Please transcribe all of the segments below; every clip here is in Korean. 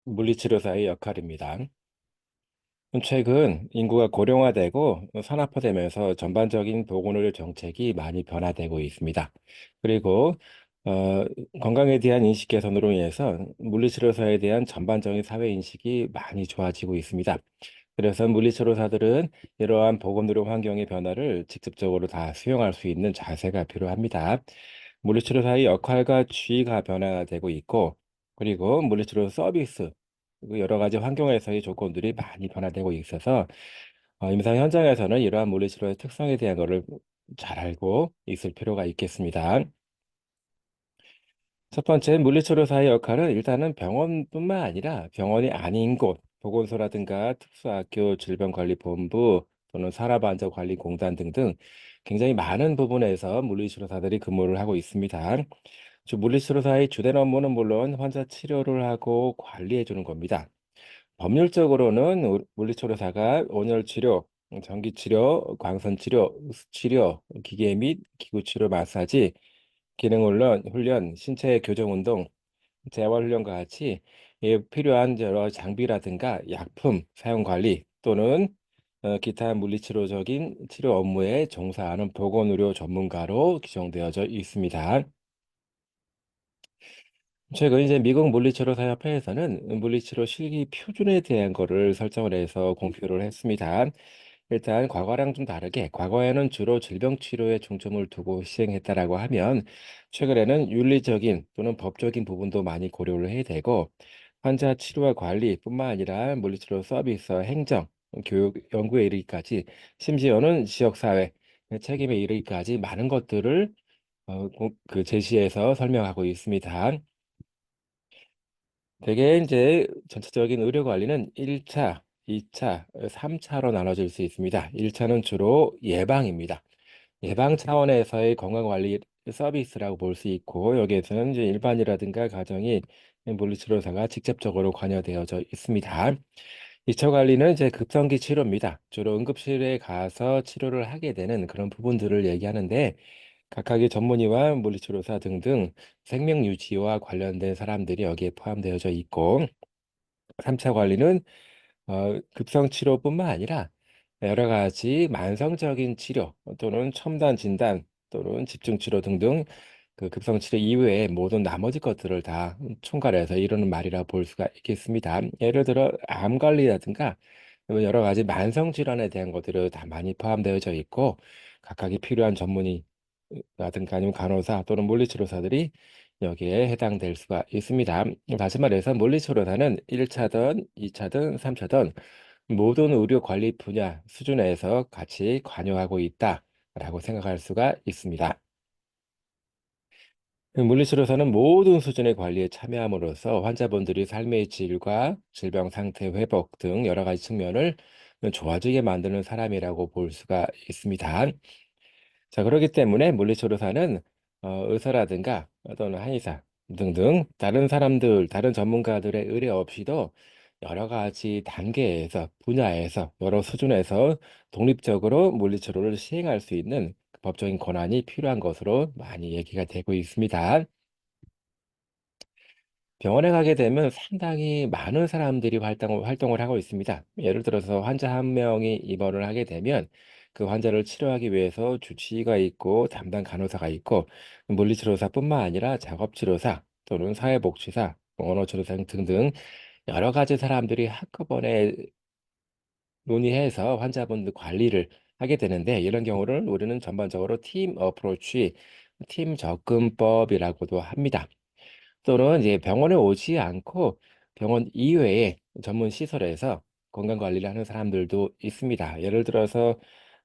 물리치료사의 역할입니다. 최근 인구가 고령화되고 산업화되면서 전반적인 보건의료 정책이 많이 변화되고 있습니다. 그리고 어, 건강에 대한 인식 개선으로 인해서 물리치료사에 대한 전반적인 사회 인식이 많이 좋아지고 있습니다. 그래서 물리치료사들은 이러한 보건의료 환경의 변화를 직접적으로 다 수용할 수 있는 자세가 필요합니다. 물리치료사의 역할과 지위가 변화되고 있고, 그리고 물리치료 서비스, 그리고 여러 가지 환경에서의 조건들이 많이 변화되고 있어서 임상 현장에서는 이러한 물리치료의 특성에 대한 것을 잘 알고 있을 필요가 있겠습니다. 첫 번째, 물리치료사의 역할은 일단은 병원뿐만 아니라 병원이 아닌 곳, 보건소라든가 특수학교 질병관리본부 또는 산업안전관리공단 등등 굉장히 많은 부분에서 물리치료사들이 근무를 하고 있습니다. 물리치료사의 주된 업무는 물론 환자 치료를 하고 관리해 주는 겁니다. 법률적으로는 물리치료사가 온열 치료, 전기 치료, 광선 치료, 치료, 기계 및 기구 치료, 마사지, 기능 훈련, 신체 교정 운동, 재활 훈련과 같이 필요한 여러 장비라든가 약품 사용 관리 또는 기타 물리치료적인 치료 업무에 종사하는 보건의료 전문가로 규정되어져 있습니다. 최근 이제 미국 물리치료사협회에서는 물리치료 실기 표준에 대한 거를 설정을 해서 공표를 했습니다. 일단 과거랑 좀 다르게 과거에는 주로 질병 치료에 중점을 두고 시행했다라고 하면 최근에는 윤리적인 또는 법적인 부분도 많이 고려를 해야 되고 환자 치료와 관리뿐만 아니라 물리치료 서비스, 행정, 교육, 연구에 이르기까지 심지어는 지역사회 책임에 이르기까지 많은 것들을 제시해서 설명하고 있습니다. 대개 이제 전체적인 의료 관리는 1차, 2차, 3차로 나눠질 수 있습니다. 1차는 주로 예방입니다. 예방 차원에서의 건강관리 서비스라고 볼 수 있고, 여기에서는 이제 일반이라든가 가정이 물리치료사가 직접적으로 관여되어져 있습니다. 2차 관리는 이제 급성기 치료입니다. 주로 응급실에 가서 치료를 하게 되는 그런 부분들을 얘기하는데, 각각의 전문의와 물리치료사 등등 생명 유지와 관련된 사람들이 여기에 포함되어져 있고, 3차 관리는 급성 치료뿐만 아니라 여러 가지 만성적인 치료 또는 첨단 진단 또는 집중 치료 등등 그 급성 치료 이외의 모든 나머지 것들을 다 총괄해서 이루는 말이라 볼 수가 있겠습니다. 예를 들어 암 관리라든가 여러 가지 만성 질환에 대한 것들이 다 많이 포함되어져 있고 각각이 필요한 전문의라든가 아니면 간호사 또는 물리치료사들이 여기에 해당될 수가 있습니다. 다시 말해서 물리치료사는 1차든 2차든 3차든 모든 의료 관리 분야 수준에서 같이 관여하고 있다라고 생각할 수가 있습니다. 물리치료사는 모든 수준의 관리에 참여함으로써 환자분들이 삶의 질과 질병 상태 회복 등 여러 가지 측면을 좋아지게 만드는 사람이라고 볼 수가 있습니다. 자, 그렇기 때문에 물리치료사는 의사라든가 또는 한의사 등등 다른 사람들, 다른 전문가들의 의뢰 없이도 여러 가지 단계에서, 분야에서, 여러 수준에서 독립적으로 물리치료를 시행할 수 있는 법적인 권한이 필요한 것으로 많이 얘기가 되고 있습니다. 병원에 가게 되면 상당히 많은 사람들이 활동을 하고 있습니다. 예를 들어서 환자 한 명이 입원을 하게 되면 그 환자를 치료하기 위해서 주치의가 있고 담당 간호사가 있고 물리치료사뿐만 아니라 작업치료사 또는 사회복지사, 언어치료사 등등 여러 가지 사람들이 한꺼번에 논의해서 환자분들 관리를 하게 되는데 이런 경우를 우리는 전반적으로 팀 어프로치, 팀 접근법이라고도 합니다. 또는 이제 병원에 오지 않고 병원 이외에 전문 시설에서 건강 관리를 하는 사람들도 있습니다. 예를 들어서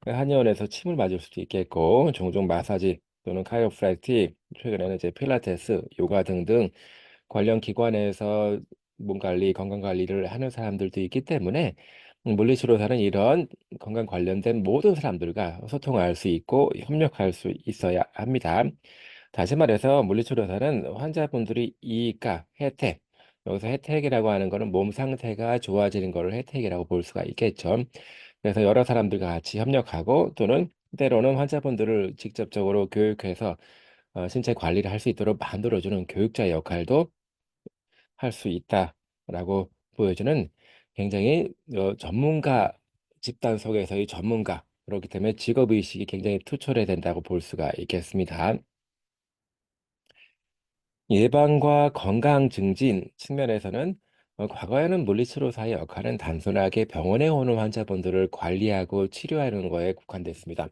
한의원에서 침을 맞을 수도 있겠고, 종종 마사지 또는 카이로프랙틱, 최근에는 이제 필라테스, 요가 등등 관련 기관에서 몸 관리, 건강 관리를 하는 사람들도 있기 때문에 물리치료사는 이런 건강 관련된 모든 사람들과 소통할 수 있고 협력할 수 있어야 합니다. 다시 말해서 물리치료사는 환자분들이 이익과 혜택, 여기서 혜택이라고 하는 것은 몸 상태가 좋아지는 것을 혜택이라고 볼 수가 있겠죠. 그래서 여러 사람들과 같이 협력하고 또는 때로는 환자분들을 직접적으로 교육해서 신체 관리를 할 수 있도록 만들어주는 교육자의 역할도 할 수 있다. 라고 보여주는 굉장히 전문가 집단 속에서의 전문가, 그렇기 때문에 직업의식이 굉장히 투철해야 된다고 볼 수가 있겠습니다. 예방과 건강 증진 측면에서는 과거에는 물리치료사의 역할은 단순하게 병원에 오는 환자분들을 관리하고 치료하는 거에 국한됐습니다.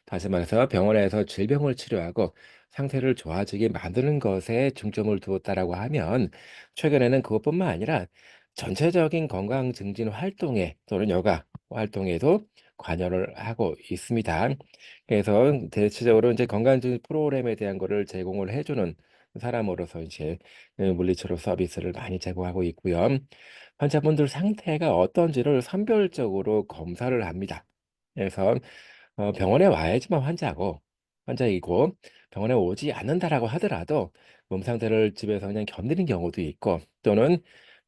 다시 말해서 병원에서 질병을 치료하고 상태를 좋아지게 만드는 것에 중점을 두었다라고 하면, 최근에는 그것뿐만 아니라 전체적인 건강 증진 활동에 또는 여가 활동에도 관여를 하고 있습니다. 그래서 대체적으로 이제 건강 증진 프로그램에 대한 거를 제공을 해주는 사람으로서 이제 물리치료 서비스를 많이 제공하고 있고요. 환자분들 상태가 어떤지를 선별적으로 검사를 합니다. 그래서 병원에 와야지만 환자이고 병원에 오지 않는다라고 하더라도 몸 상태를 집에서 그냥 견디는 경우도 있고, 또는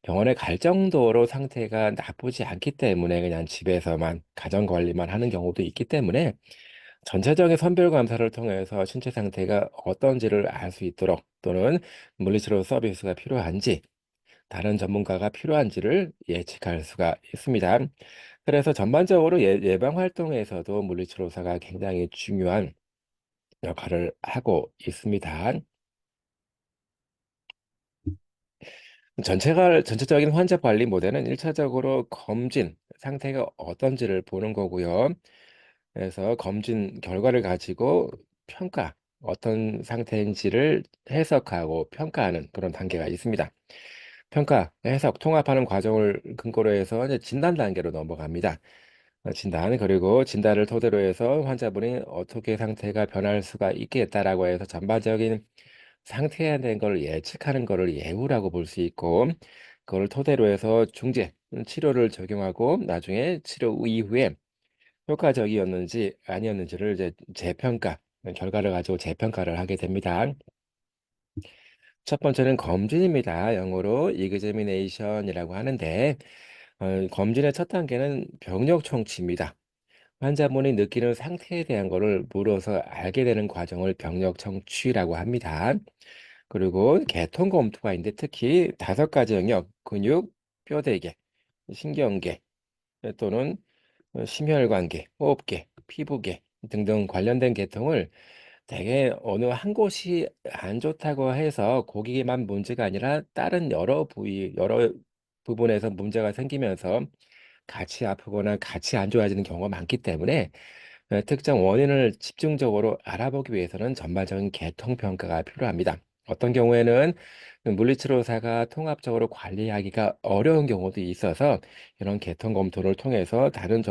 병원에 갈 정도로 상태가 나쁘지 않기 때문에 그냥 집에서만 가정 관리만 하는 경우도 있기 때문에, 전체적인 선별 검사를 통해서 신체 상태가 어떤지를 알 수 있도록, 또는 물리치료 서비스가 필요한지, 다른 전문가가 필요한지를 예측할 수가 있습니다. 그래서 전반적으로 예방 활동에서도 물리치료사가 굉장히 중요한 역할을 하고 있습니다. 전체적인 환자 관리 모델은 1차적으로 검진 상태가 어떤지를 보는 거고요. 그래서 검진 결과를 가지고 평가, 어떤 상태인지를 해석하고 평가하는 그런 단계가 있습니다. 평가, 해석, 통합하는 과정을 근거로 해서 이제 진단 단계로 넘어갑니다. 진단, 그리고 진단을 토대로 해서 환자분이 어떻게 상태가 변할 수가 있겠다라고 해서 전반적인 상태에 대한 걸 예측하는 거를 예후라고 볼 수 있고, 그걸 토대로 해서 중재, 치료를 적용하고 나중에 치료 이후에 효과적이었는지 아니었는지를 이제 재평가, 결과를 가지고 재평가를 하게 됩니다. 첫 번째는 검진입니다. 영어로 이그제미네이션이라고 하는데, 검진의 첫 단계는 병력 청취입니다. 환자분이 느끼는 상태에 대한 거를 물어서 알게 되는 과정을 병력 청취라고 합니다. 그리고 개통 검토가 있는데, 특히 5가지 영역, 근육, 뼈대계, 신경계, 또는 심혈관계, 호흡계, 피부계 등등 관련된 계통을 대개 어느 한 곳이 안 좋다고 해서 거기에만 문제가 아니라 다른 여러 부위, 여러 부분에서 문제가 생기면서 같이 아프거나 같이 안 좋아지는 경우가 많기 때문에, 특정 원인을 집중적으로 알아보기 위해서는 전반적인 계통 평가가 필요합니다. 어떤 경우에는 물리치료사가 통합적으로 관리하기가 어려운 경우도 있어서 이런 계통 검토를 통해서 다른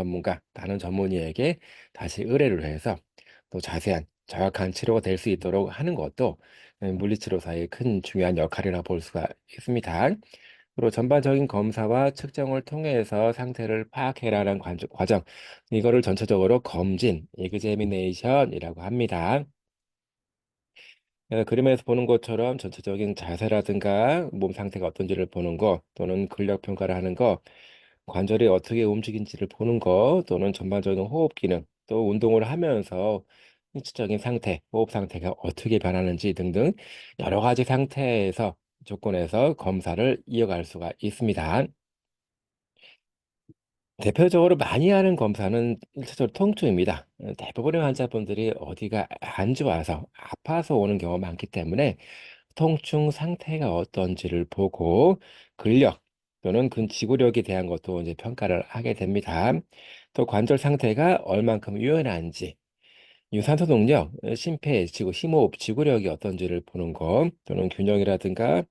전문의에게 다시 의뢰를 해서 또 자세한 정확한 치료가 될 수 있도록 하는 것도 물리치료사의 큰 중요한 역할이라 볼 수가 있습니다. 그리고 전반적인 검사와 측정을 통해서 상태를 파악해라는 과정, 이거를 전체적으로 검진, 에그제미네이션이라고 합니다. 그림에서 보는 것처럼 전체적인 자세라든가 몸 상태가 어떤지를 보는 거, 또는 근력 평가를 하는 거, 관절이 어떻게 움직이는지를 보는 거, 또는 전반적인 호흡 기능, 또 운동을 하면서 신체적인 상태, 호흡 상태가 어떻게 변하는지 등등 여러 가지 상태에서 조건에서 검사를 이어갈 수가 있습니다. 대표적으로 많이 하는 검사는 일차적으로 통증입니다. 대부분의 환자분들이 어디가 안 좋아서 아파서 오는 경우가 많기 때문에 통증 상태가 어떤지를 보고 근력 또는 근지구력에 대한 것도 이제 평가를 하게 됩니다. 또 관절 상태가 얼만큼 유연한지, 유산소 능력, 심폐지구, 심호흡, 지구력이 어떤지를 보는 거, 또는 균형이라든가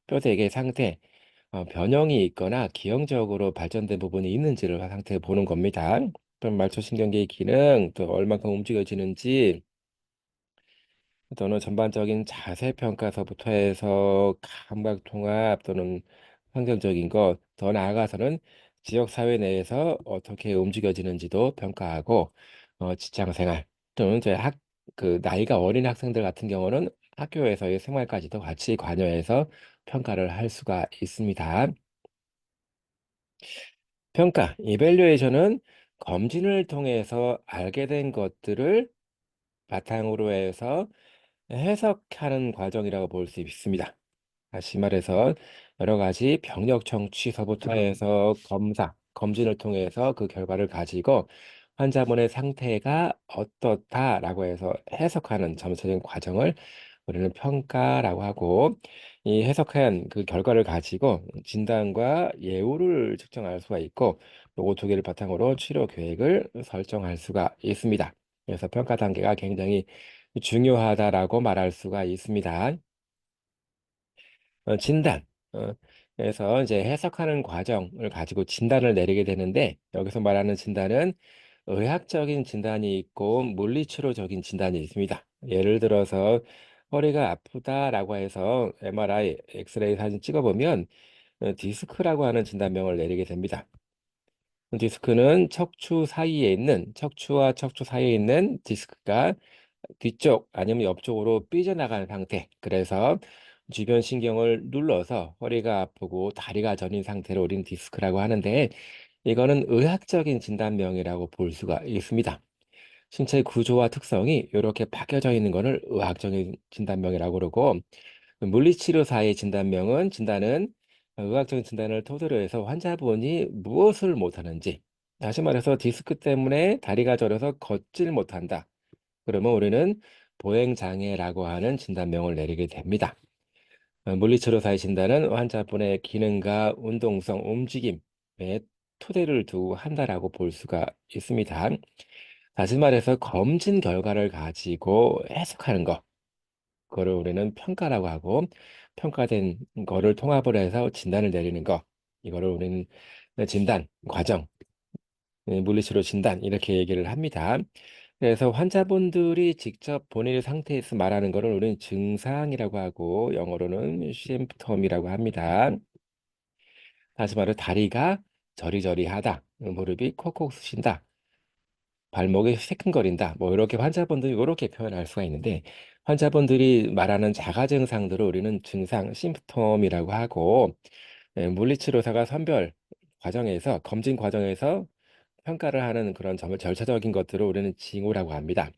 뼈대개 상태, 변형이 있거나 기형적으로 발전된 부분이 있는지를 상태에 보는 겁니다. 또는 말초신경계의 기능, 또 얼만큼 움직여지는지, 또는 전반적인 자세 평가서부터 해서 감각 통합 또는 환경적인 것, 더 나아가서는 지역 사회 내에서 어떻게 움직여지는지도 평가하고, 직장 생활 또는 이제 나이가 어린 학생들 같은 경우는 학교에서의 생활까지도 같이 관여해서 평가를 할 수가 있습니다. 평가, 이밸류에이션은 검진을 통해서 알게 된 것들을 바탕으로 해서 해석하는 과정이라고 볼 수 있습니다. 다시 말해서 여러 가지 병력 청취서부터 해서 검진을 통해서 그 결과를 가지고 환자분의 상태가 어떻다라고 해서 해석하는 전체적인 과정을 우리는 평가라고 하고, 이 해석한 그 결과를 가지고 진단과 예후를 측정할 수가 있고, 요거 두 개를 바탕으로 치료 계획을 설정할 수가 있습니다. 그래서 평가 단계가 굉장히 중요하다라고 말할 수가 있습니다. 진단. 어, 그래서 이제 해석하는 과정을 가지고 진단을 내리게 되는데, 여기서 말하는 진단은 의학적인 진단이 있고 물리치료적인 진단이 있습니다. 예를 들어서 허리가 아프다라고 해서 MRI, 엑스레이 사진 찍어보면 디스크라고 하는 진단명을 내리게 됩니다. 디스크는 척추와 척추 사이에 있는 디스크가 뒤쪽 아니면 옆쪽으로 삐져나가는 상태. 그래서 주변 신경을 눌러서 허리가 아프고 다리가 저린 상태를 우리는 디스크라고 하는데, 이거는 의학적인 진단명이라고 볼 수가 있습니다. 신체 구조와 특성이 이렇게 바뀌어져 있는 것을 의학적인 진단명이라고 그러고, 물리치료사의 진단은 의학적인 진단을 토대로 해서 환자분이 무엇을 못하는지, 다시 말해서 디스크 때문에 다리가 저려서 걷질 못한다. 그러면 우리는 보행장애라고 하는 진단명을 내리게 됩니다. 물리치료사의 진단은 환자분의 기능과 운동성, 움직임에 토대를 두고 한다라고 볼 수가 있습니다. 다시 말해서 검진 결과를 가지고 해석하는 것, 그거를 우리는 평가라고 하고, 평가된 거를 통합을 해서 진단을 내리는 것, 이거를 우리는 진단, 과정, 물리치료 진단 이렇게 얘기를 합니다. 그래서 환자분들이 직접 본인의 상태에서 말하는 거를 우리는 증상이라고 하고, 영어로는 심프톰이라고 합니다. 다시 말해 다리가 저리저리하다, 무릎이 콕콕 쑤신다, 발목이 새끈거린다. 뭐 이렇게 환자분들이 이렇게 표현할 수가 있는데, 환자분들이 말하는 자가 증상들을 우리는 증상, 심프톰이라고 하고, 물리치료사가 선별 과정에서 검진 과정에서 평가를 하는 그런 절차적인 것들을 우리는 징후라고 합니다.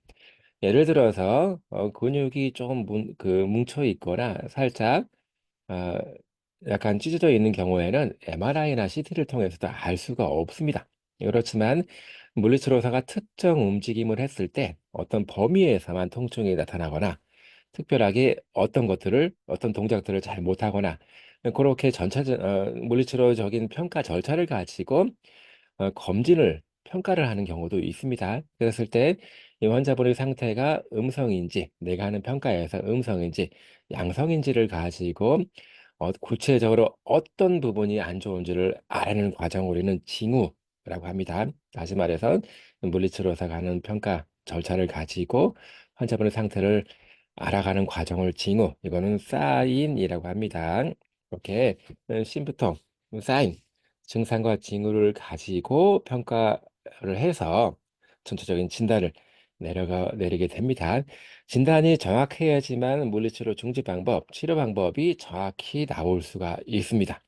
예를 들어서 근육이 조금 뭉쳐 있거나 살짝 어, 약간 찢어져 있는 경우에는 MRI나 CT를 통해서도 알 수가 없습니다. 그렇지만 물리치료사가 특정 움직임을 했을 때 어떤 범위에서만 통증이 나타나거나, 특별하게 어떤 동작들을 잘 못하거나, 그렇게 물리치료적인 평가 절차를 가지고 평가를 하는 경우도 있습니다. 그랬을 때 이 환자분의 상태가 음성인지, 내가 하는 평가에서 음성인지, 양성인지를 가지고 구체적으로 어떤 부분이 안 좋은지를 알아내는 과정을 우리는 징후라고 합니다. 다시 말해서 물리치료사가 하는 평가 절차를 가지고 환자분의 상태를 알아가는 과정을 징후, 이거는 사인이라고 합니다. 이렇게 심부터 사인, 증상과 징후를 가지고 평가를 해서 전체적인 진단을 내리게 됩니다. 진단이 정확해야지만 물리치료 중지 방법, 치료 방법이 정확히 나올 수가 있습니다.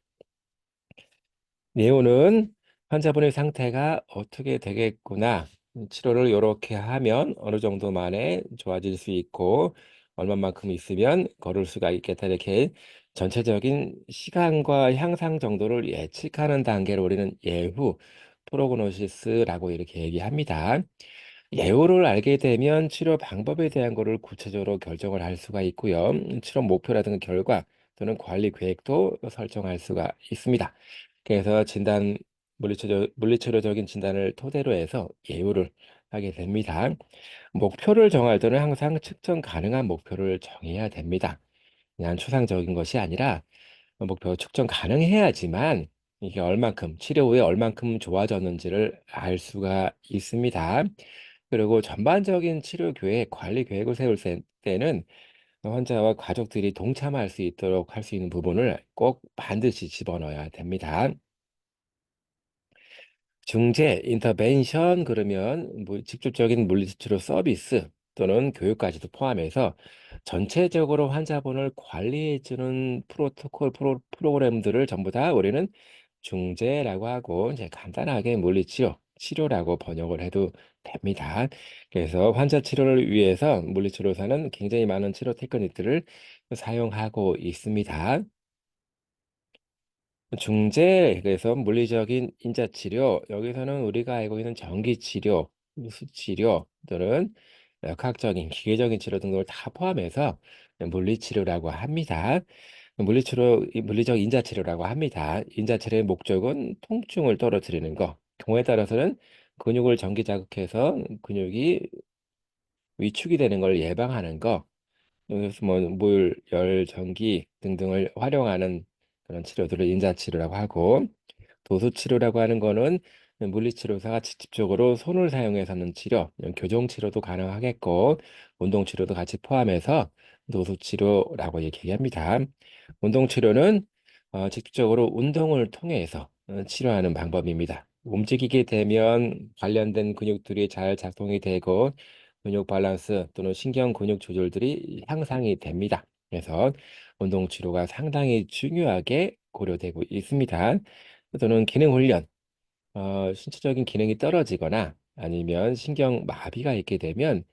내용은 환자분의 상태가 어떻게 되겠구나, 치료를 이렇게 하면 어느 정도 만에 좋아질 수 있고, 얼마만큼 있으면 걸을 수가 있겠다, 이렇게 전체적인 시간과 향상 정도를 예측하는 단계를 우리는 예후, 프로그노시스라고 이렇게 얘기합니다. 예후를 알게 되면 치료 방법에 대한 거를 구체적으로 결정을 할 수가 있고요. 치료 목표라든가 결과 또는 관리 계획도 설정할 수가 있습니다. 그래서 물리치료적인 진단을 토대로 해서 예후를 하게 됩니다. 목표를 정할 때는 항상 측정 가능한 목표를 정해야 됩니다. 그냥 추상적인 것이 아니라 목표 측정 가능해야지만 이게 치료 후에 얼만큼 좋아졌는지를 알 수가 있습니다. 그리고 전반적인 치료 계획, 관리 계획을 때는 환자와 가족들이 동참할 수 있도록 할 수 있는 부분을 꼭 반드시 집어넣어야 됩니다. 중재, 인터벤션 그러면 직접적인 물리치료 서비스 또는 교육까지도 포함해서 전체적으로 환자분을 관리해주는 프로그램들을 전부 다 우리는 중재라고 하고, 이제 간단하게 치료라고 번역을 해도 됩니다. 그래서 환자 치료를 위해서 물리치료사는 굉장히 많은 치료 테크닉들을 사용하고 있습니다. 중재에서 물리적인 인자치료, 여기서는 우리가 알고 있는 전기치료, 수치료 또는 역학적인, 기계적인 치료 등을 다 포함해서 물리치료라고 합니다. 물리적 인자치료라고 합니다. 인자치료의 목적은 통증을 떨어뜨리는 거, 경우에 따라서는 근육을 전기 자극해서 근육이 위축이 되는 걸 예방하는 거, 그래서 뭐 물, 열, 전기 등등을 활용하는 그런 치료들을 인자치료라고 하고, 도수치료라고 하는 거는 물리치료사가 직접적으로 손을 사용해서 하는 치료, 교정치료도 가능하겠고, 운동치료도 같이 포함해서 도수치료라고 얘기합니다. 운동치료는 직접적으로 운동을 통해서 치료하는 방법입니다. 움직이게 되면 관련된 근육들이 잘 작동이 되고 근육 밸런스 또는 신경 근육 조절들이 향상이 됩니다. 그래서 운동치료가 상당히 중요하게 고려되고 있습니다. 또는 기능 훈련, 신체적인 기능이 떨어지거나 아니면 신경 마비가 있게 되면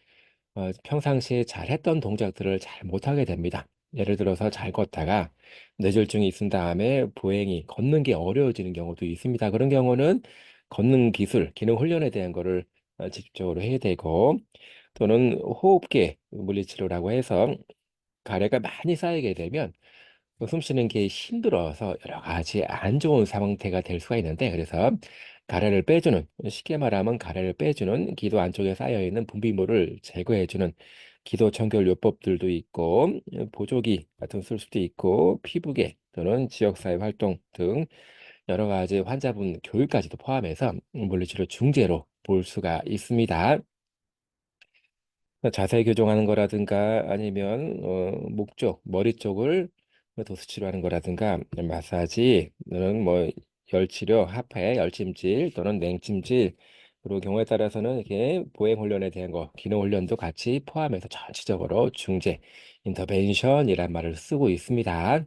평상시에 잘했던 동작들을 잘 못하게 됩니다. 예를 들어서 잘 걷다가 뇌졸중이 있은 다음에 보행이 걷는 게 어려워지는 경우도 있습니다. 그런 경우는 걷는 기술, 기능 훈련에 대한 거를 직접적으로 해야 되고, 또는 호흡기 물리치료라고 해서 가래가 많이 쌓이게 되면 숨 쉬는 게 힘들어서 여러 가지 안 좋은 상태가 될 수가 있는데, 그래서 가래를 빼주는, 쉽게 말하면 가래를 빼주는, 기도 안쪽에 쌓여 있는 분비물을 제거해주는 기도 청결 요법들도 있고, 보조기 같은 쓸 수도 있고, 피부계 또는 지역사회 활동 등 여러 가지 환자분 교육까지도 포함해서 물리치료 중재로 볼 수가 있습니다. 자세 교정하는 거라든가 아니면 목 쪽, 머리 쪽을 도수치료하는 거라든가 마사지 또는 뭐 열치료, 하패, 열찜질 또는 냉찜질, 그리고 경우에 따라서는 이렇게 보행 훈련에 대한 거, 기능 훈련도 같이 포함해서 전체적으로 중재, 인터벤션이란 말을 쓰고 있습니다.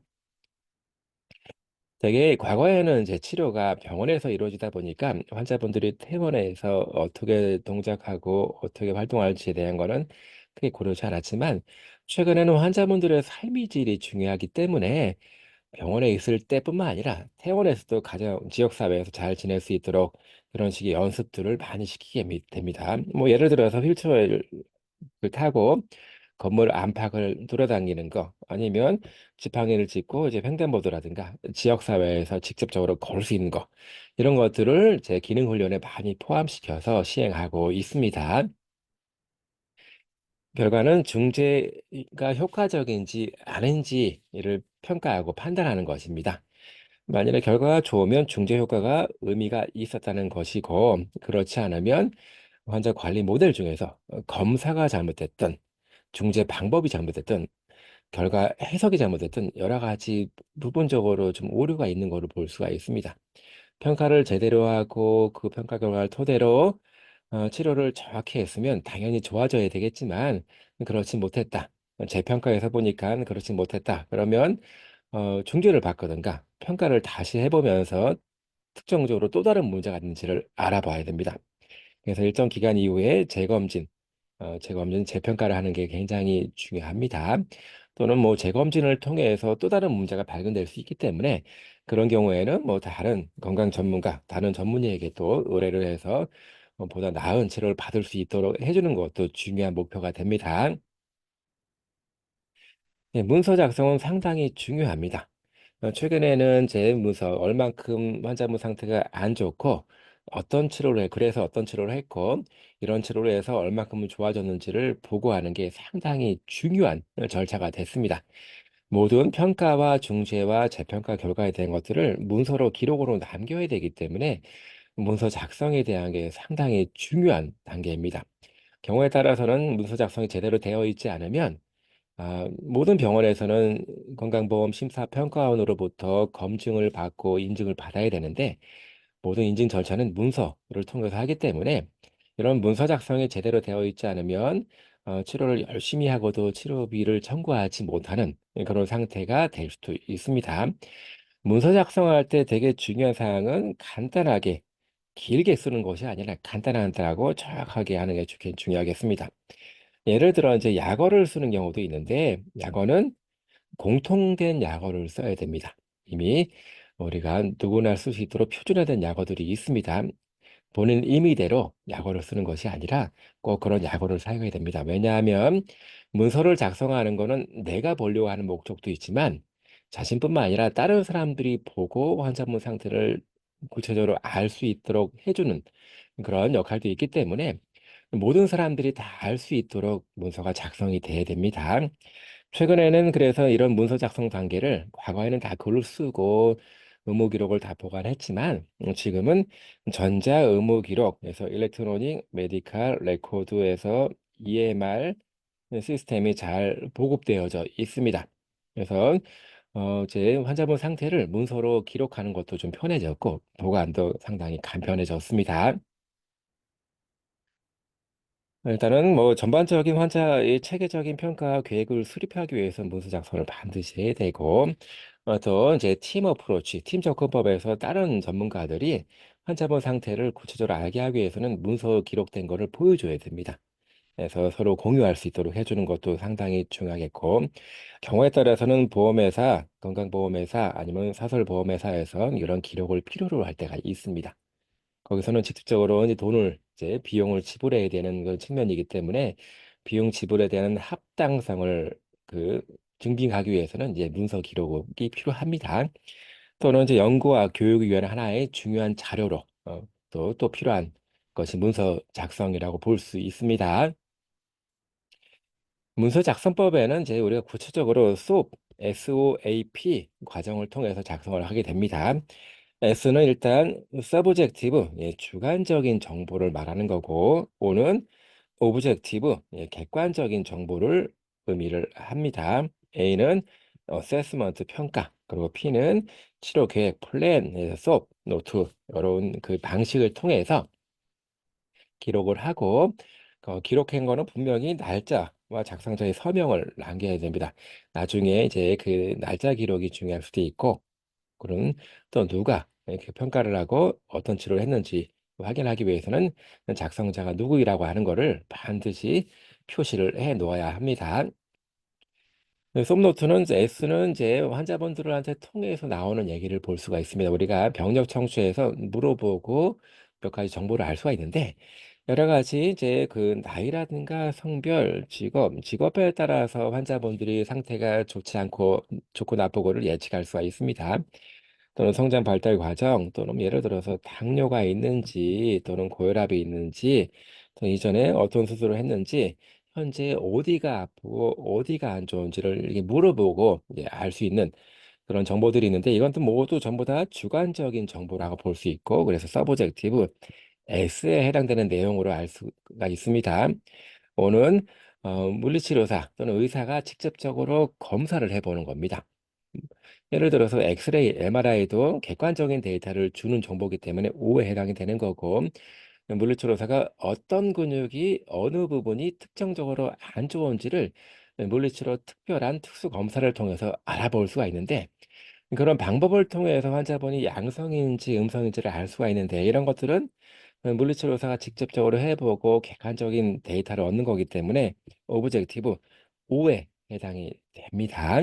되게 과거에는 이제 치료가 병원에서 이루어지다 보니까 환자분들이 퇴원해서 어떻게 동작하고 어떻게 활동할지에 대한 거는 크게 고려하지 않았지만, 최근에는 환자분들의 삶의 질이 중요하기 때문에 병원에 있을 때뿐만 아니라 퇴원해서도 가정 지역사회에서 잘 지낼 수 있도록 그런 식의 연습들을 많이 시키게 됩니다. 뭐 예를 들어서 휠체어를 타고 건물 안팎을 돌아다니는 거, 아니면 지팡이를 짚고 이제 횡단보도라든가 지역 사회에서 직접적으로 걸을 수 있는 거, 이런 것들을 제 기능 훈련에 많이 포함시켜서 시행하고 있습니다. 결과는 중재가 효과적인지 아닌지를 평가하고 판단하는 것입니다. 만일에 결과가 좋으면 중재 효과가 의미가 있었다는 것이고, 그렇지 않으면 환자 관리 모델 중에서 검사가 잘못됐던, 중재 방법이 잘못됐든, 결과 해석이 잘못됐든 여러 가지 부분적으로 좀 오류가 있는 거로 볼 수가 있습니다. 평가를 제대로 하고 그 평가 결과를 토대로 치료를 정확히 했으면 당연히 좋아져야 되겠지만, 그렇지 못했다. 재평가해서 보니까 그렇지 못했다. 그러면 중재를 받거든가 평가를 다시 해보면서 특정적으로 또 다른 문제가 있는지를 알아봐야 됩니다. 그래서 일정 기간 이후에 재검진, 재평가를 하는 게 굉장히 중요합니다. 또는 뭐 재검진을 통해서 또 다른 문제가 발견될 수 있기 때문에 그런 경우에는 뭐 다른 건강 전문가, 다른 전문의에게 또 의뢰를 해서 보다 나은 치료를 받을 수 있도록 해주는 것도 중요한 목표가 됩니다. 네, 문서 작성은 상당히 중요합니다. 최근에는 제 문서 얼만큼 환자분 상태가 안 좋고 그래서 어떤 치료를 했고 이런 치료를 해서 얼만큼 좋아졌는지를 보고하는 게 상당히 중요한 절차가 됐습니다. 모든 평가와 중재와 재평가 결과에 대한 것들을 문서로 기록으로 남겨야 되기 때문에 문서 작성에 대한 게 상당히 중요한 단계입니다. 경우에 따라서는 문서 작성이 제대로 되어 있지 않으면 모든 병원에서는 건강보험 심사평가원으로부터 검증을 받고 인증을 받아야 되는데, 모든 인증 절차는 문서를 통해서 하기 때문에 이런 문서 작성이 제대로 되어 있지 않으면 치료를 열심히 하고도 치료비를 청구하지 못하는 그런 상태가 될 수도 있습니다. 문서 작성할 때 되게 중요한 사항은 간단하게 길게 쓰는 것이 아니라 간단하고 정확하게 하는 게 중요하겠습니다. 예를 들어 이제 약어를 쓰는 경우도 있는데, 약어는 공통된 약어를 써야 됩니다. 이미 우리가 누구나 쓸 수 있도록 표준화된 약어들이 있습니다. 본인 임의대로 약어를 쓰는 것이 아니라 꼭 그런 약어를 사용해야 됩니다. 왜냐하면 문서를 작성하는 거는 내가 보려고 하는 목적도 있지만 자신뿐만 아니라 다른 사람들이 보고 환자분 상태를 구체적으로 알 수 있도록 해주는 그런 역할도 있기 때문에 모든 사람들이 다 알 수 있도록 문서가 작성이 돼야 됩니다. 최근에는 그래서 이런 문서 작성 단계를 과거에는 다 글로 쓰고 의무 기록을 다 보관했지만 지금은 전자 의무 기록에서 일렉트로닉 메디컬 레코드에서 EMR 시스템이 잘 보급되어져 있습니다. 그래서 제 환자분 상태를 문서로 기록하는 것도 좀 편해졌고 보관도 상당히 간편해졌습니다. 일단은 뭐 전반적인 환자의 체계적인 평가 계획을 수립하기 위해서 문서 작성을 반드시 해야 되고 또 이제 팀 어프로치, 팀 접근법에서 다른 전문가들이 환자분 상태를 구체적으로 알게 하기 위해서는 문서 기록된 거를 보여줘야 됩니다. 그래서 서로 공유할 수 있도록 해주는 것도 상당히 중요하겠고 경우에 따라서는 보험회사, 건강보험회사 아니면 사설보험회사에서 이런 기록을 필요로 할 때가 있습니다. 거기서는 직접적으로 이제 돈을 이제 비용을 지불해야 되는 그런 측면이기 때문에 비용 지불에 대한 합당성을 그 증빙하기 위해서는 이제 문서 기록이 필요합니다. 또는 이제 연구와 교육을 위한 하나의 중요한 자료로 또 필요한 것이 문서 작성이라고 볼 수 있습니다. 문서 작성법에는 이제 우리가 구체적으로 SOAP 과정을 통해서 작성을 하게 됩니다. S는 일단 서브젝티브, 주관적인 정보를 말하는 거고, O는 오브젝티브, 객관적인 정보를 의미를 합니다. A는 어세스먼트, 평가, 그리고 P는 치료 계획, 플랜, 수업, 노트, 이런 그 방식을 통해서 기록을 하고 기록한 거는 분명히 날짜와 작성자의 서명을 남겨야 됩니다. 나중에 이제 그 날짜 기록이 중요할 수도 있고 그럼 또 누가 이렇게 평가를 하고 어떤 치료를 했는지 확인하기 위해서는 작성자가 누구이라고 하는 거를 반드시 표시를 해 놓아야 합니다. 솜노트는 S는 이제 환자분들한테 통해서 나오는 얘기를 볼 수가 있습니다. 우리가 병력 청취해서 물어보고 몇 가지 정보를 알 수가 있는데 여러 가지 이제 그 나이라든가 성별, 직업에 따라서 환자분들이 상태가 좋지 않고 좋고 나쁘고를 예측할 수가 있습니다. 또는 성장 발달 과정, 또는 예를 들어서 당뇨가 있는지, 또는 고혈압이 있는지, 또 이전에 어떤 수술을 했는지, 현재 어디가 아프고 어디가 안 좋은지를 이렇게 물어보고 알 수 있는 그런 정보들이 있는데 이건 또 모두 전부 다 주관적인 정보라고 볼 수 있고 그래서 서브젝티브 S에 해당되는 내용으로 알 수가 있습니다. 오는 물리치료사 또는 의사가 직접적으로 검사를 해보는 겁니다. 예를 들어서 엑스레이, MRI도 객관적인 데이터를 주는 정보이기 때문에 O에 해당이 되는 거고 물리치료사가 어떤 근육이 어느 부분이 특정적으로 안 좋은지를 물리치료 특별한 특수 검사를 통해서 알아볼 수가 있는데 그런 방법을 통해서 환자분이 양성인지 음성인지를 알 수가 있는데 이런 것들은 물리치료사가 직접적으로 해보고 객관적인 데이터를 얻는 거기 때문에 오브젝티브 O에 해당이 됩니다.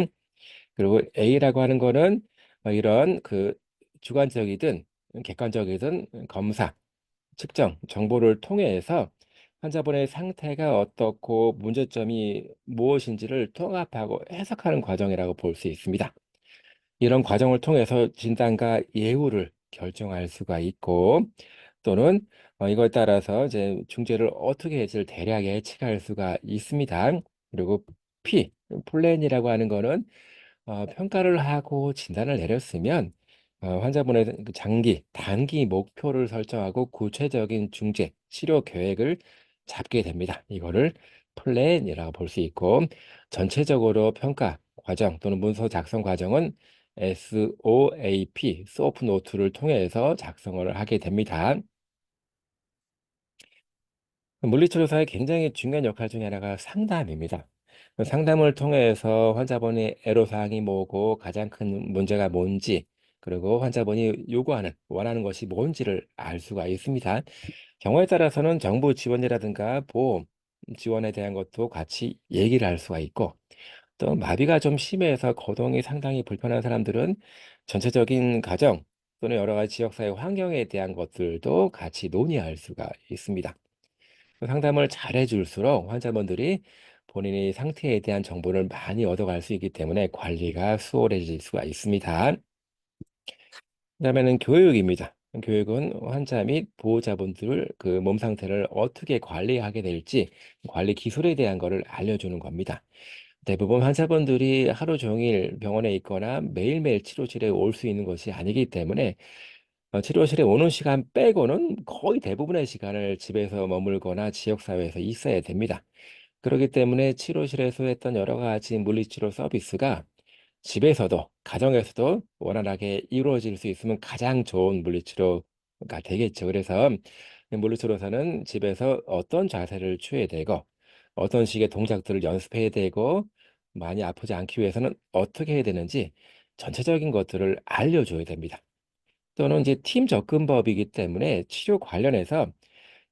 그리고 A라고 하는 거는 이런 그 주관적이든 객관적이든 검사, 측정, 정보를 통해서 환자분의 상태가 어떻고 문제점이 무엇인지를 통합하고 해석하는 과정이라고 볼 수 있습니다. 이런 과정을 통해서 진단과 예후를 결정할 수가 있고 또는 이거에 따라서 이제 중재를 어떻게 할지를 대략 예측할 수가 있습니다. 그리고 P, 플랜이라고 하는 거는 평가를 하고 진단을 내렸으면 환자분의 그 장기, 단기 목표를 설정하고 구체적인 중재, 치료 계획을 잡게 됩니다. 이거를 플랜이라고 볼 수 있고 전체적으로 평가 과정 또는 문서 작성 과정은 SOAP, 소프 노트를 통해서 작성을 하게 됩니다. 물리치료사의 굉장히 중요한 역할 중에 하나가 상담입니다. 상담을 통해서 환자분의 애로사항이 뭐고 가장 큰 문제가 뭔지 그리고 환자분이 요구하는 원하는 것이 뭔지를 알 수가 있습니다. 경우에 따라서는 정부 지원이라든가 보험 지원에 대한 것도 같이 얘기를 할 수가 있고 또 마비가 좀 심해서 거동이 상당히 불편한 사람들은 전체적인 가정 또는 여러 가지 지역사회 환경에 대한 것들도 같이 논의할 수가 있습니다. 그 상담을 잘해 줄수록 환자분들이 본인의 상태에 대한 정보를 많이 얻어갈 수 있기 때문에 관리가 수월해질 수가 있습니다. 그다음에는 교육입니다. 교육은 환자 및 보호자분들 그 몸 상태를 어떻게 관리하게 될지 관리 기술에 대한 거를 알려주는 겁니다. 대부분 환자분들이 하루 종일 병원에 있거나 매일매일 치료실에 올 수 있는 것이 아니기 때문에 치료실에 오는 시간 빼고는 거의 대부분의 시간을 집에서 머물거나 지역사회에서 있어야 됩니다. 그렇기 때문에 치료실에서 했던 여러 가지 물리치료 서비스가 집에서도 가정에서도 원활하게 이루어질 수 있으면 가장 좋은 물리치료가 되겠죠. 그래서 물리치료사는 집에서 어떤 자세를 취해야 되고 어떤 식의 동작들을 연습해야 되고 많이 아프지 않기 위해서는 어떻게 해야 되는지 전체적인 것들을 알려줘야 됩니다. 또는 이제 팀 접근법이기 때문에 치료 관련해서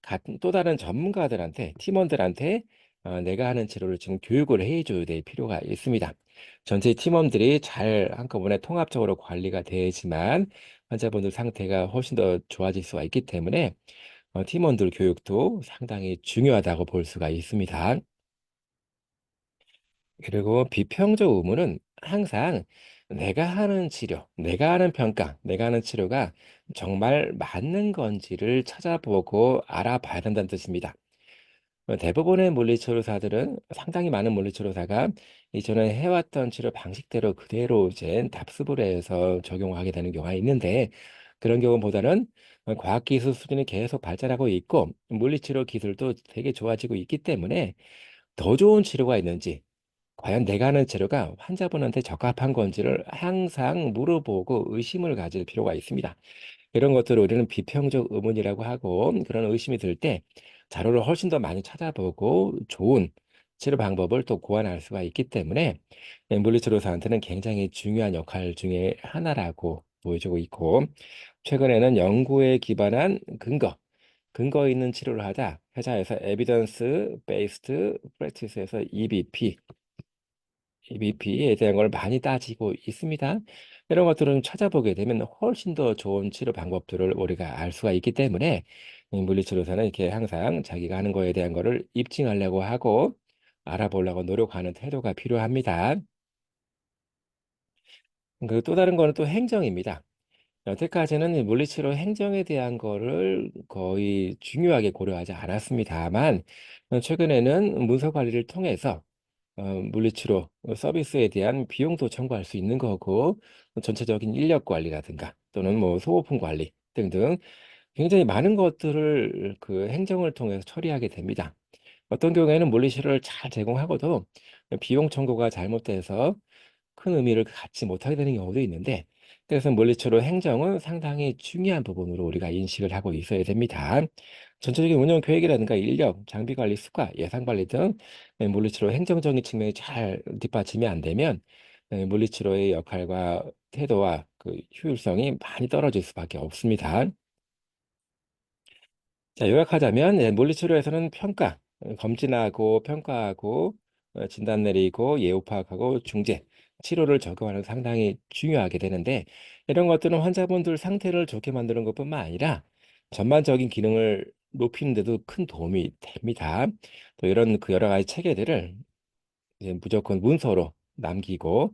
같은 또 다른 전문가들한테 팀원들한테 내가 하는 치료를 지금 교육을 해 줘야 될 필요가 있습니다. 전체 팀원들이 잘 한꺼번에 통합적으로 관리가 돼야지만 환자분들 상태가 훨씬 더 좋아질 수가 있기 때문에 팀원들 교육도 상당히 중요하다고 볼 수가 있습니다. 그리고 비평적 의무는 항상 내가 하는 치료, 내가 하는 평가, 내가 하는 치료가 정말 맞는 건지를 찾아보고 알아봐야 된다는 뜻입니다. 대부분의 물리치료사들은 상당히 많은 물리치료사가 이전에 해왔던 치료 방식대로 그대로 이제 답습을 해서 적용하게 되는 경우가 있는데 그런 경우보다는 과학기술 수준이 계속 발전하고 있고 물리치료 기술도 되게 좋아지고 있기 때문에 더 좋은 치료가 있는지 과연 내가 하는 치료가 환자분한테 적합한 건지를 항상 물어보고 의심을 가질 필요가 있습니다. 이런 것들을 우리는 비평적 의문이라고 하고 그런 의심이 들 때 자료를 훨씬 더 많이 찾아보고 좋은 치료 방법을 또 고안할 수가 있기 때문에 물리치료사한테는 굉장히 중요한 역할 중에 하나라고 보여지고 있고 최근에는 연구에 기반한 근거 있는 치료를 하자 회사에서 에비던스 베이스드 프랙티스에서 EBP에 대한 걸 많이 따지고 있습니다. 이런 것들은 찾아보게 되면 훨씬 더 좋은 치료 방법들을 우리가 알 수가 있기 때문에 이 물리치료사는 이렇게 항상 자기가 하는 거에 대한 거를 입증하려고 하고 알아보려고 노력하는 태도가 필요합니다. 그 또 다른 거는 또 행정입니다. 여태까지는 이 물리치료 행정에 대한 거를 거의 중요하게 고려하지 않았습니다만 최근에는 문서 관리를 통해서 물리치료 서비스에 대한 비용도 청구할 수 있는 거고 전체적인 인력 관리라든가 또는 뭐 소모품 관리 등등 굉장히 많은 것들을 그 행정을 통해서 처리하게 됩니다. 어떤 경우에는 물리치료를 잘 제공하고도 비용 청구가 잘못돼서 큰 의미를 갖지 못하게 되는 경우도 있는데 그래서 물리치료 행정은 상당히 중요한 부분으로 우리가 인식을 하고 있어야 됩니다. 전체적인 운영 계획이라든가 인력, 장비 관리 습관, 예산 관리 등 물리치료 행정적인 측면이 잘 뒷받침이 안 되면 물리치료의 역할과 태도와 그 효율성이 많이 떨어질 수밖에 없습니다. 자, 요약하자면 물리치료에서는 검진하고 평가하고 진단 내리고 예후 파악하고 중재, 치료를 적용하는 게 상당히 중요하게 되는데 이런 것들은 환자분들 상태를 좋게 만드는 것뿐만 아니라 전반적인 기능을 높이는 데도 큰 도움이 됩니다. 또 이런 그 여러 가지 체계들을 이제 무조건 문서로 남기고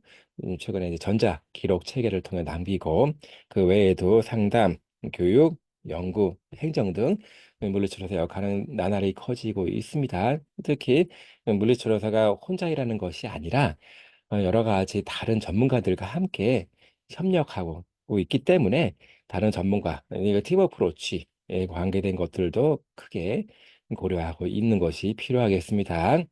최근에 이제 전자 기록 체계를 통해 남기고 그 외에도 상담, 교육, 연구, 행정 등 물리치료사 역할은 나날이 커지고 있습니다. 특히 물리치료사가 혼자 일하는 것이 아니라 여러 가지 다른 전문가들과 함께 협력하고 있기 때문에 다른 전문가, 이거 팀 어프로치에 관계된 것들도 크게 고려하고 있는 것이 필요하겠습니다.